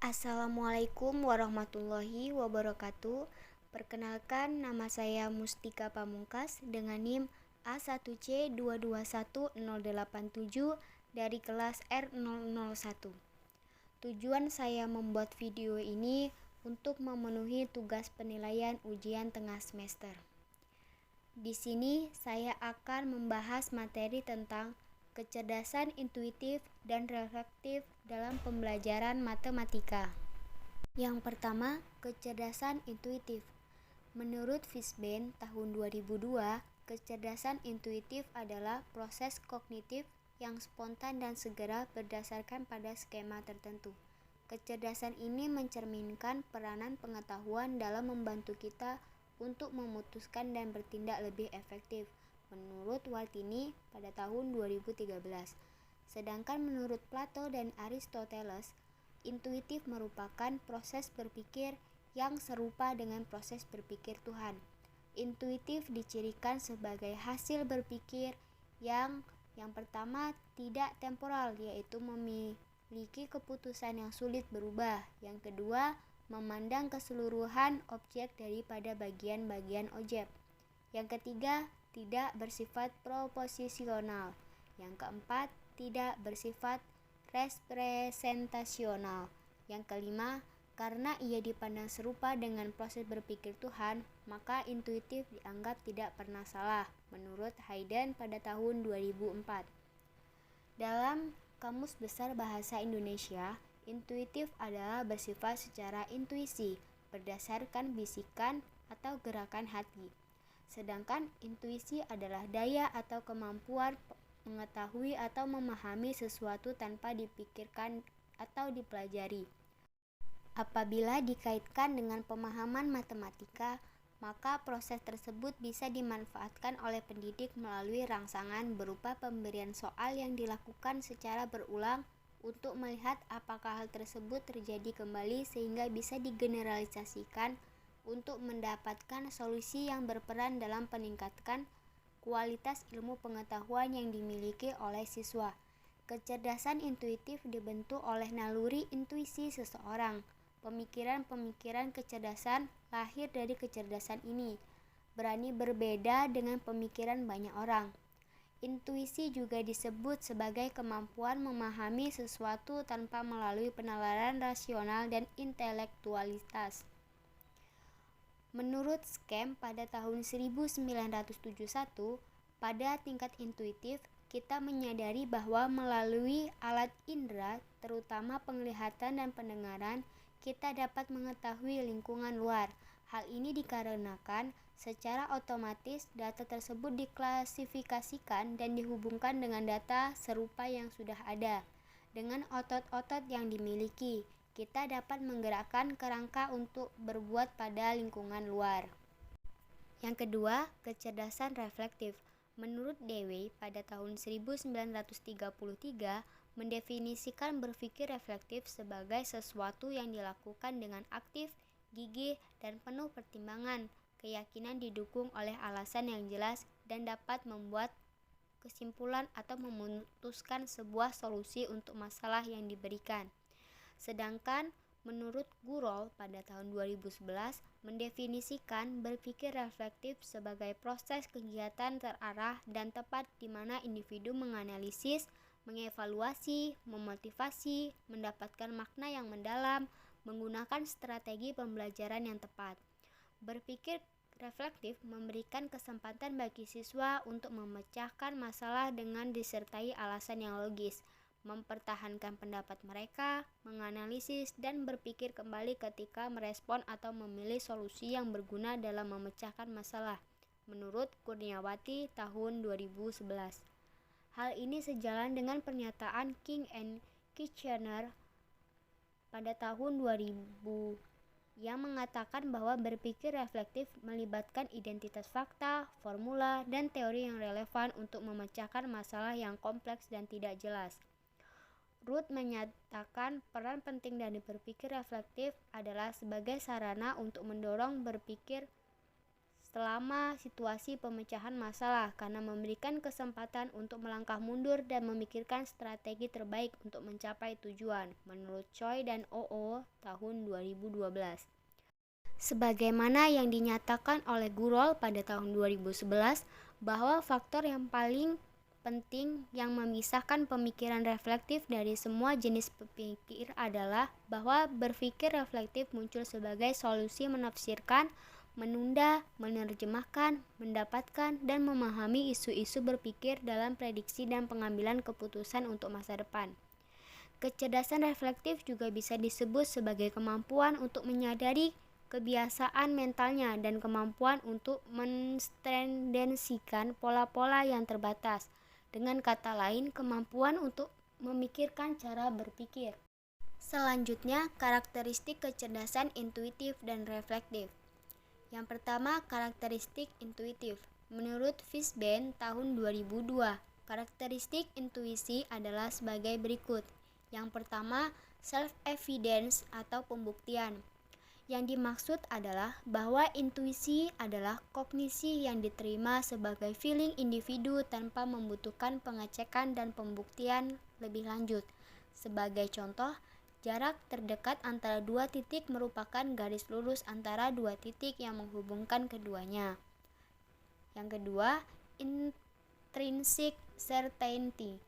Assalamualaikum warahmatullahi wabarakatuh. Perkenalkan, nama saya Mustika Pamungkas dengan NIM A1C221087 dari kelas R001. Tujuan saya membuat video ini untuk memenuhi tugas penilaian ujian tengah semester. Di sini saya akan membahas materi tentang kecerdasan intuitif dan reflektif dalam pembelajaran matematika. Yang pertama, kecerdasan intuitif. Menurut Fishbein tahun 2002, kecerdasan intuitif adalah proses kognitif yang spontan dan segera berdasarkan pada skema tertentu. Kecerdasan ini mencerminkan peranan pengetahuan dalam membantu kita untuk memutuskan dan bertindak lebih efektif, menurut Waltini pada tahun 2013. Sedangkan menurut Plato dan Aristoteles, intuitif merupakan proses berpikir yang serupa dengan proses berpikir Tuhan. Intuitif dicirikan sebagai hasil berpikir yang pertama tidak temporal, yaitu memiliki keputusan yang sulit berubah. Yang kedua, memandang keseluruhan objek daripada bagian-bagian objek. Yang ketiga, tidak bersifat proposisional. Yang keempat, tidak bersifat representasional. Yang kelima, karena ia dipandang serupa dengan proses berpikir Tuhan, maka intuitif dianggap tidak pernah salah, menurut Hayden pada tahun 2004. Dalam Kamus Besar Bahasa Indonesia, intuitif adalah bersifat secara intuisi, berdasarkan bisikan atau gerakan hati. Sedangkan intuisi adalah daya atau kemampuan mengetahui atau memahami sesuatu tanpa dipikirkan atau dipelajari. Apabila dikaitkan dengan pemahaman matematika, maka proses tersebut bisa dimanfaatkan oleh pendidik melalui rangsangan berupa pemberian soal yang dilakukan secara berulang untuk melihat apakah hal tersebut terjadi kembali sehingga bisa digeneralisasikan untuk mendapatkan solusi yang berperan dalam peningkatkan kualitas ilmu pengetahuan yang dimiliki oleh siswa. Kecerdasan intuitif dibentuk oleh naluri intuisi seseorang. Pemikiran-pemikiran kecerdasan lahir dari kecerdasan ini, berani berbeda dengan pemikiran banyak orang. Intuisi juga disebut sebagai kemampuan memahami sesuatu tanpa melalui penalaran rasional dan intelektualitas. Menurut Schem pada tahun 1971, pada tingkat intuitif, kita menyadari bahwa melalui alat indera, terutama penglihatan dan pendengaran, kita dapat mengetahui lingkungan luar. Hal ini dikarenakan secara otomatis data tersebut diklasifikasikan dan dihubungkan dengan data serupa yang sudah ada. Dengan otot-otot yang dimiliki, kita dapat menggerakkan kerangka untuk berbuat pada lingkungan luar. Yang kedua, kecerdasan reflektif. Menurut Dewey pada tahun 1933 mendefinisikan berpikir reflektif sebagai sesuatu yang dilakukan dengan aktif, gigih, dan penuh pertimbangan. Keyakinan didukung oleh alasan yang jelas dan dapat membuat kesimpulan atau memutuskan sebuah solusi untuk masalah yang diberikan. Sedangkan menurut Gurol pada tahun 2011 mendefinisikan berpikir reflektif sebagai proses kegiatan terarah dan tepat di mana individu menganalisis, mengevaluasi, memotivasi, mendapatkan makna yang mendalam, menggunakan strategi pembelajaran yang tepat. Berpikir reflektif memberikan kesempatan bagi siswa untuk memecahkan masalah dengan disertai alasan yang logis, mempertahankan pendapat mereka, menganalisis, dan berpikir kembali ketika merespon atau memilih solusi yang berguna dalam memecahkan masalah, menurut Kurniawati tahun 2011. Hal ini sejalan dengan pernyataan King and Kitchener pada tahun 2000 yang mengatakan bahwa berpikir reflektif melibatkan identitas fakta, formula, dan teori yang relevan untuk memecahkan masalah yang kompleks dan tidak jelas. Ruth menyatakan peran penting dari berpikir reflektif adalah sebagai sarana untuk mendorong berpikir selama situasi pemecahan masalah karena memberikan kesempatan untuk melangkah mundur dan memikirkan strategi terbaik untuk mencapai tujuan, menurut Choi dan Oo tahun 2012. Sebagaimana yang dinyatakan oleh Gurol pada tahun 2011, bahwa faktor yang paling penting yang memisahkan pemikiran reflektif dari semua jenis berpikir adalah bahwa berpikir reflektif muncul sebagai solusi menafsirkan, menunda, menerjemahkan, mendapatkan, dan memahami isu-isu berpikir dalam prediksi dan pengambilan keputusan untuk masa depan. Kecerdasan reflektif juga bisa disebut sebagai kemampuan untuk menyadari kebiasaan mentalnya dan kemampuan untuk menstendensikan pola-pola yang terbatas. Dengan kata lain, kemampuan untuk memikirkan cara berpikir. Selanjutnya, karakteristik kecerdasan intuitif dan reflektif. Yang pertama, karakteristik intuitif. Menurut Fishbein tahun 2002, karakteristik intuisi adalah sebagai berikut. Yang pertama, self-evidence atau pembuktian. Yang dimaksud adalah bahwa intuisi adalah kognisi yang diterima sebagai feeling individu tanpa membutuhkan pengecekan dan pembuktian lebih lanjut. Sebagai contoh, jarak terdekat antara dua titik merupakan garis lurus antara dua titik yang menghubungkan keduanya. Yang kedua, intrinsic certainty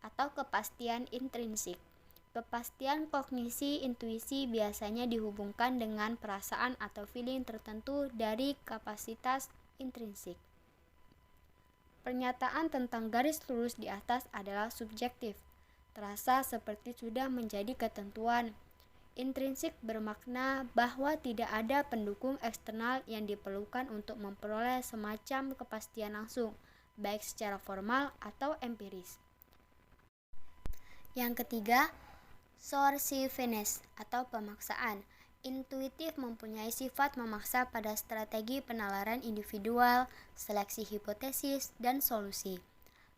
atau kepastian intrinsik. Kepastian kognisi intuisi biasanya dihubungkan dengan perasaan atau feeling tertentu dari kapasitas intrinsik. Pernyataan tentang garis lurus di atas adalah subjektif, terasa seperti sudah menjadi ketentuan. Intrinsik bermakna bahwa tidak ada pendukung eksternal yang diperlukan untuk memperoleh semacam kepastian langsung, baik secara formal atau empiris. Yang ketiga, coerciveness atau pemaksaan. Intuitif mempunyai sifat memaksa pada strategi penalaran individual, seleksi hipotesis, dan solusi.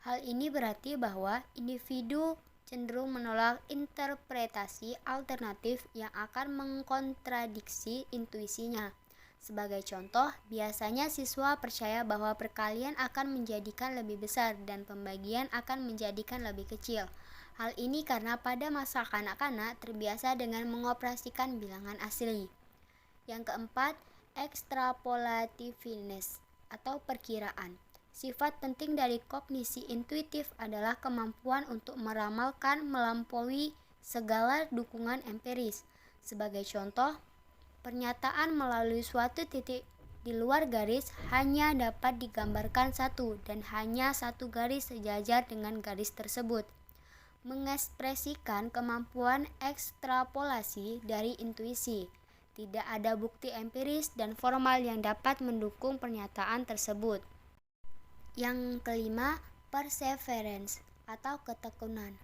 Hal ini berarti bahwa individu cenderung menolak interpretasi alternatif yang akan mengkontradiksi intuisinya. Sebagai contoh, biasanya siswa percaya bahwa perkalian akan menjadikan lebih besar dan pembagian akan menjadikan lebih kecil. Hal ini karena pada masa kanak-kanak terbiasa dengan mengoperasikan bilangan asli. Yang keempat, extrapolativeness atau perkiraan. Sifat penting dari kognisi intuitif adalah kemampuan untuk meramalkan melampaui segala dukungan empiris. Sebagai contoh, pernyataan melalui suatu titik di luar garis hanya dapat digambarkan satu dan hanya satu garis sejajar dengan garis tersebut. Mengekspresikan kemampuan ekstrapolasi dari intuisi. Tidak ada bukti empiris dan formal yang dapat mendukung pernyataan tersebut. Yang kelima, perseverance atau ketekunan.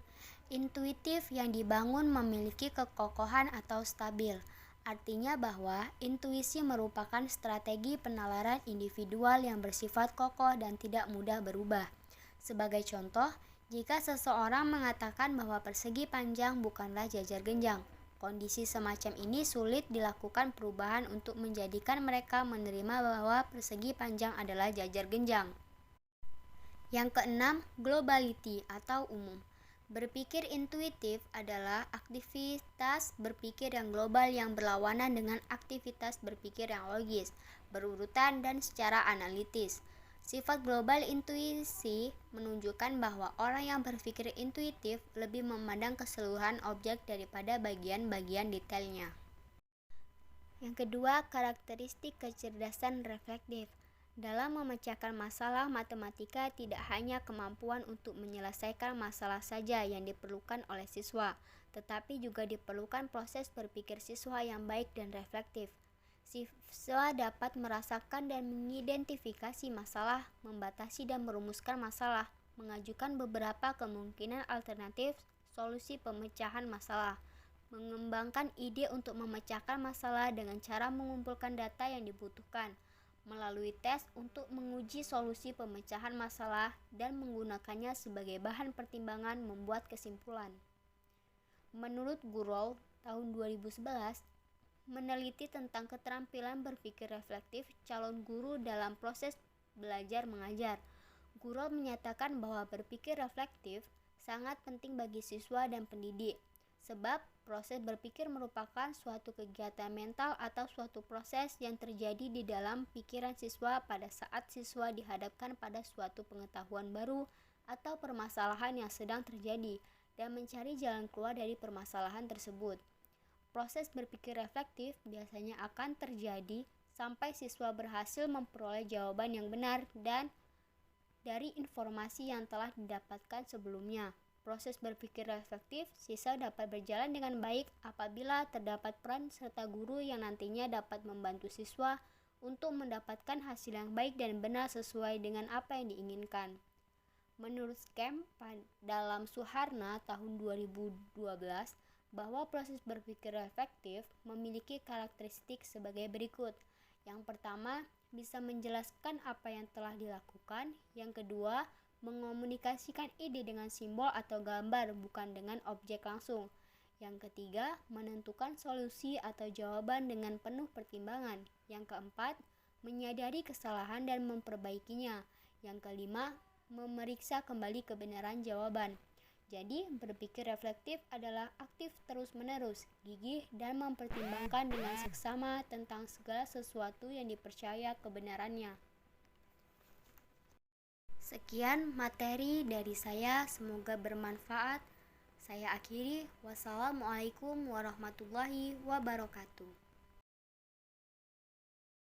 Intuitif yang dibangun memiliki kekokohan atau stabil. Artinya bahwa intuisi merupakan strategi penalaran individual yang bersifat kokoh dan tidak mudah berubah. Sebagai contoh, jika seseorang mengatakan bahwa persegi panjang bukanlah jajar genjang, kondisi semacam ini sulit dilakukan perubahan untuk menjadikan mereka menerima bahwa persegi panjang adalah jajar genjang. Yang keenam, globality atau umum. Berpikir intuitif adalah aktivitas berpikir yang global yang berlawanan dengan aktivitas berpikir yang logis, berurutan, dan secara analitis. Sifat global intuisi menunjukkan bahwa orang yang berpikir intuitif lebih memandang keseluruhan objek daripada bagian-bagian detailnya. Yang kedua, karakteristik kecerdasan reflektif. Dalam memecahkan masalah matematika tidak hanya kemampuan untuk menyelesaikan masalah saja yang diperlukan oleh siswa, tetapi juga diperlukan proses berpikir siswa yang baik dan reflektif. Siswa dapat merasakan dan mengidentifikasi masalah, membatasi dan merumuskan masalah, mengajukan beberapa kemungkinan alternatif solusi pemecahan masalah, mengembangkan ide untuk memecahkan masalah dengan cara mengumpulkan data yang dibutuhkan, melalui tes untuk menguji solusi pemecahan masalah dan menggunakannya sebagai bahan pertimbangan membuat kesimpulan. Menurut Gurol tahun 2011, meneliti tentang keterampilan berpikir reflektif calon guru dalam proses belajar mengajar. Guru menyatakan bahwa berpikir reflektif sangat penting bagi siswa dan pendidik, sebab proses berpikir merupakan suatu kegiatan mental atau suatu proses yang terjadi di dalam pikiran siswa pada saat siswa dihadapkan pada suatu pengetahuan baru atau permasalahan yang sedang terjadi dan mencari jalan keluar dari permasalahan tersebut. Proses berpikir reflektif biasanya akan terjadi sampai siswa berhasil memperoleh jawaban yang benar dan dari informasi yang telah didapatkan sebelumnya. Proses berpikir reflektif siswa dapat berjalan dengan baik apabila terdapat peran serta guru yang nantinya dapat membantu siswa untuk mendapatkan hasil yang baik dan benar sesuai dengan apa yang diinginkan. Menurut Scam dalam Suharna tahun 2012, bahwa proses berpikir reflektif memiliki karakteristik sebagai berikut. Yang pertama, bisa menjelaskan apa yang telah dilakukan. Yang kedua, mengomunikasikan ide dengan simbol atau gambar, bukan dengan objek langsung. Yang ketiga, menentukan solusi atau jawaban dengan penuh pertimbangan. Yang keempat, menyadari kesalahan dan memperbaikinya. Yang kelima, memeriksa kembali kebenaran jawaban. Jadi, berpikir reflektif adalah aktif terus-menerus, gigih, dan mempertimbangkan dengan seksama tentang segala sesuatu yang dipercaya kebenarannya. Sekian materi dari saya, semoga bermanfaat. Saya akhiri, wassalamualaikum warahmatullahi wabarakatuh.